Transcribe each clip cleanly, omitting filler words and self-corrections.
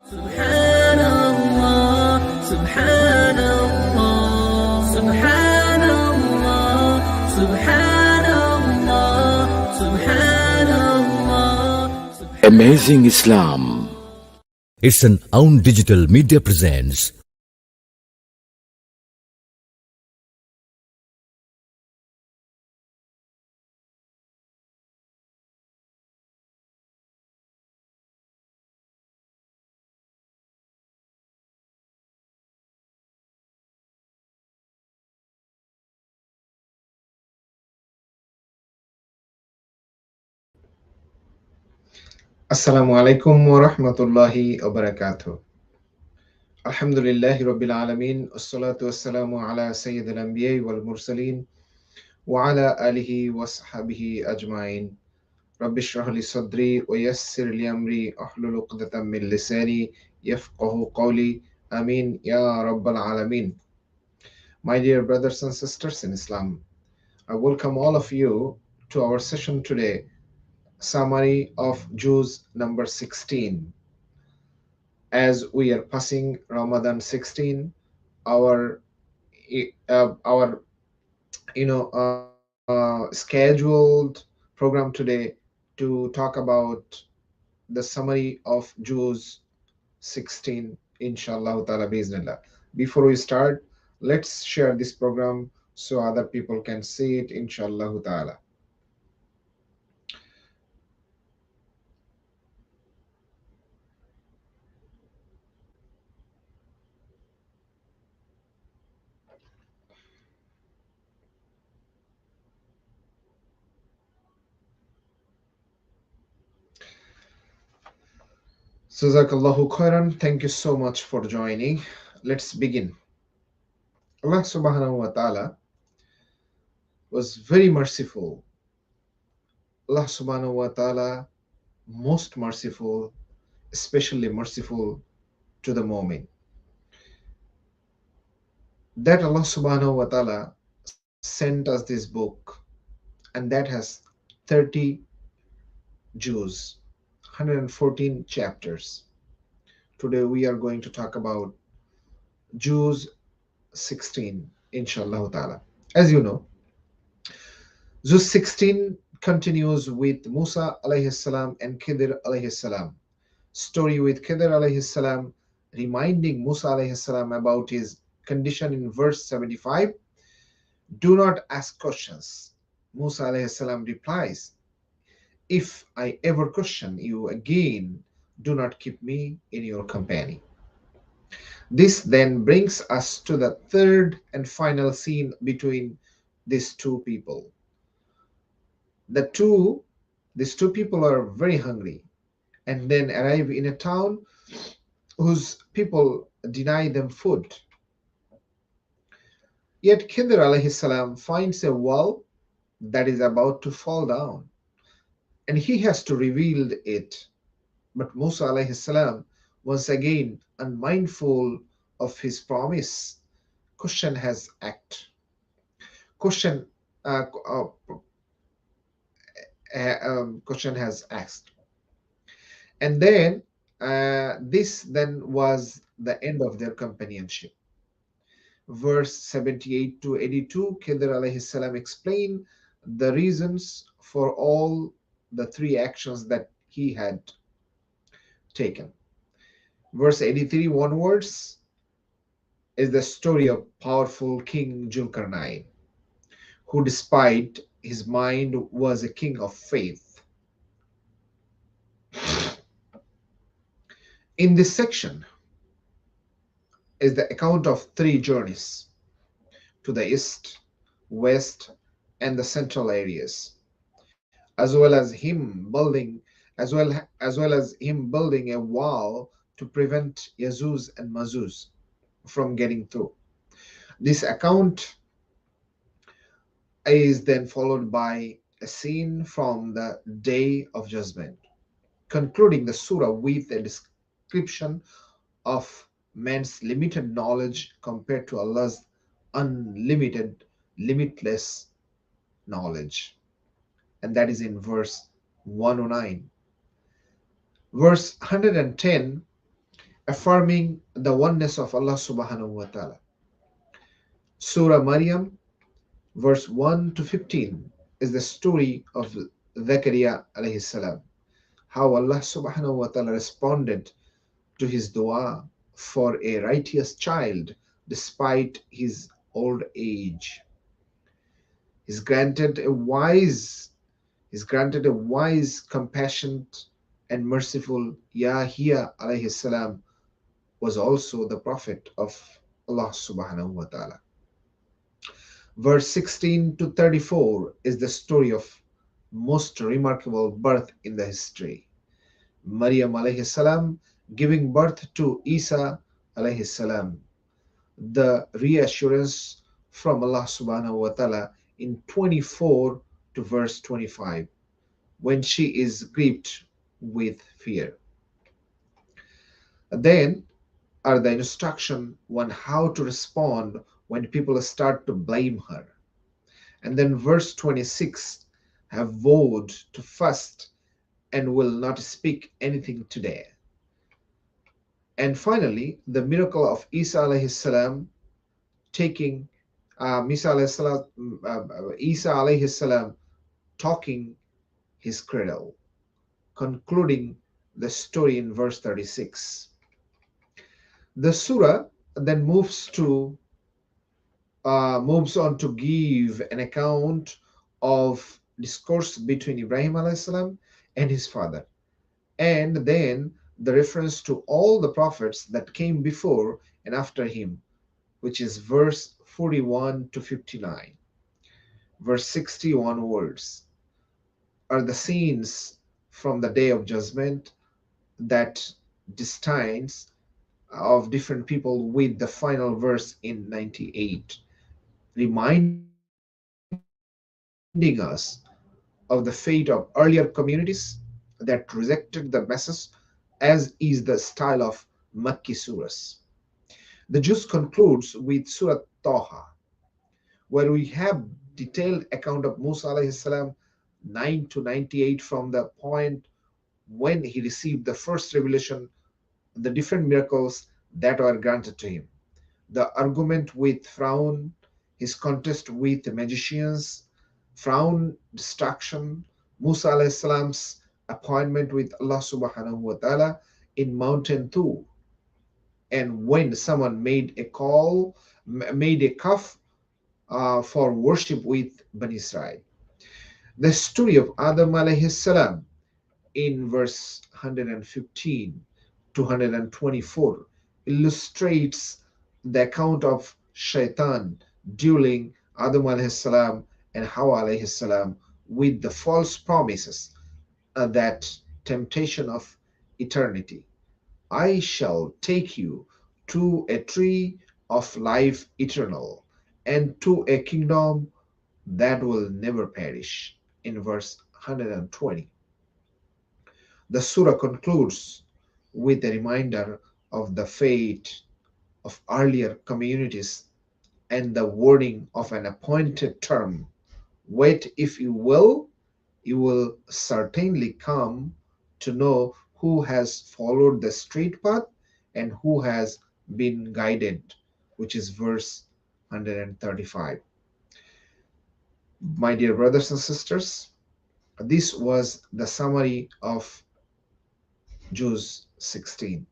Subhanallah, Subhanallah, Subhanallah, Subhanallah, Subhanallah. Amazing Islam. It's an Aouun Digital Media presents. Assalamu alaikum wa rahmatullahi wa barakatuh. Alhamdulillahi Rabbil Alameen. Assalatu wassalamu ala Sayyid al-Anbiya wal Mursaleen wa ala alihi wa sahbihi ajma'in. Rabbi shrah li sadri wa yassir li amri ahlul uqdatan min lisani yafqahu qawli. Ameen ya Rabbal Alameen. My dear brothers and sisters in Islam, I welcome all of you to our session today, summary of Juz number 16. As we are passing Ramadan 16, our our scheduled program today to talk about the summary of Juz 16, inshallah ta'ala biznillah. Before we start, let's share this program so other people can see it, inshallah ta'ala. Jazakallahu khairan. Thank you so much for joining. Let's begin. Allah Subhanahu O'tala was very merciful. Allah Subhanahu O'tala most merciful, especially merciful to the mu'min. That Allah Subhanahu O'tala sent us this book, and that has 30 juz, 114 chapters. Today we are going to talk about Juz-16, inshallah ta'ala. As you know, Juz-16 continues with Musa alayhi salam and Khidr alayhi salam. Story with Khidr alayhi salam, reminding Musa alayhi salam about his condition in verse 75. Do not ask questions. Musa alayhi salam replies, if I ever question you again, do not keep me in your company. This then brings us to the third and final scene between these two people. These two people are very hungry and then arrive in a town whose people deny them food. Yet Khidr alayhi salam finds a wall that is about to fall down, and he has to reveal it. But Musa alayhi salam, once again unmindful of his promise, question has asked. Question has asked. And then this then was the end of their companionship. Verse 78 to 82, Khidr alayhi salam explained the reasons for all the three actions that he had taken. Verse 83 onwards is the story of powerful King Zulkarnain, who despite his mind was a king of faith. In this section is the account of three journeys to the east, west, and the central areas, as well as him building a wall to prevent Yajuz and Majuz from getting through. This account is then followed by a scene from the Day of Judgment, concluding the surah with a description of man's limited knowledge compared to Allah's unlimited, limitless knowledge. And that is in verse 109. Verse 110 affirming the oneness of Allah Subhanahu wa Ta'ala. Surah Maryam, verse 1 to 15, is the story of Zakaria alayhi salam, how Allah Subhanahu wa Ta'ala responded to his dua for a righteous child despite his old age. He's granted a wise, he's granted a wise, compassionate, and merciful Yahya alayhi salam was also the prophet of Allah Subhanahu wa Ta'ala. Verse 16 to 34 is the story of most remarkable birth in the history. Maryam alayhi salam giving birth to Isa alayhi salam. The reassurance from Allah Subhanahu wa Ta'ala in 24 to verse 25 when she is gripped with fear. Then are the instruction on how to respond when people start to blame her. And then verse 26 have vowed to fast and will not speak anything today. And finally, the miracle of Isa alayhi salam taking Isa alayhi salam talking his cradle, concluding the story in verse 36. The surah then moves on to give an account of discourse between Ibrahim alayhi salam and his father, and then the reference to all the prophets that came before and after him, which is verse 41 to 59. Verse 60 onwards are the scenes from the day of judgment, that destines of different people, with the final verse in 98 reminding us of the fate of earlier communities that rejected the message, as is the style of Makki surahs. The Juz concludes with Surah Taha, where we have detailed account of Musa alayhi salam 9 to 98, from the point when he received the first revelation, the different miracles that were granted to him, the argument with Firaun, his contest with the magicians, Firaun destruction, Musa alayhi salam's appointment with Allah Subhanahu wa Ta'ala in Mountain Tur, and when someone made a calf for worship with Bani Israel. The story of Adam alayhi salam in verse 115 to 124 illustrates the account of Shaitan dueling Adam alayhi salam and Hawa alayhi salam with the false promises, that temptation of eternity. I shall take you to a tree of life eternal, and to a kingdom that will never perish. In verse 120, the surah concludes with a reminder of the fate of earlier communities and the warning of an appointed term. Wait, if you will certainly come to know who has followed the straight path and who has been guided, which is verse 135. My dear brothers and sisters, this was the summary of Juz-16.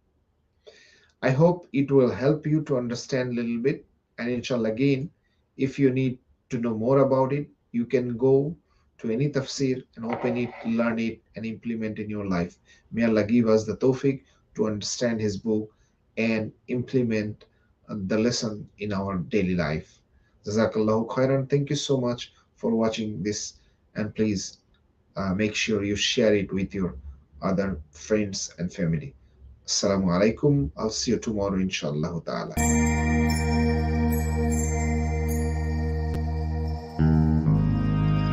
I hope it will help you to understand a little bit. And inshallah, again, if you need to know more about it, you can go to any tafsir and open it, learn it, and implement in your life. May Allah give us the tawfiq to understand His book and implement the lesson in our daily life. Jazakallahu khairan. Thank you so much for watching this, and please make sure you share it with your other friends and family. Assalamu alaikum. I'll see you tomorrow, inshallah ta'ala.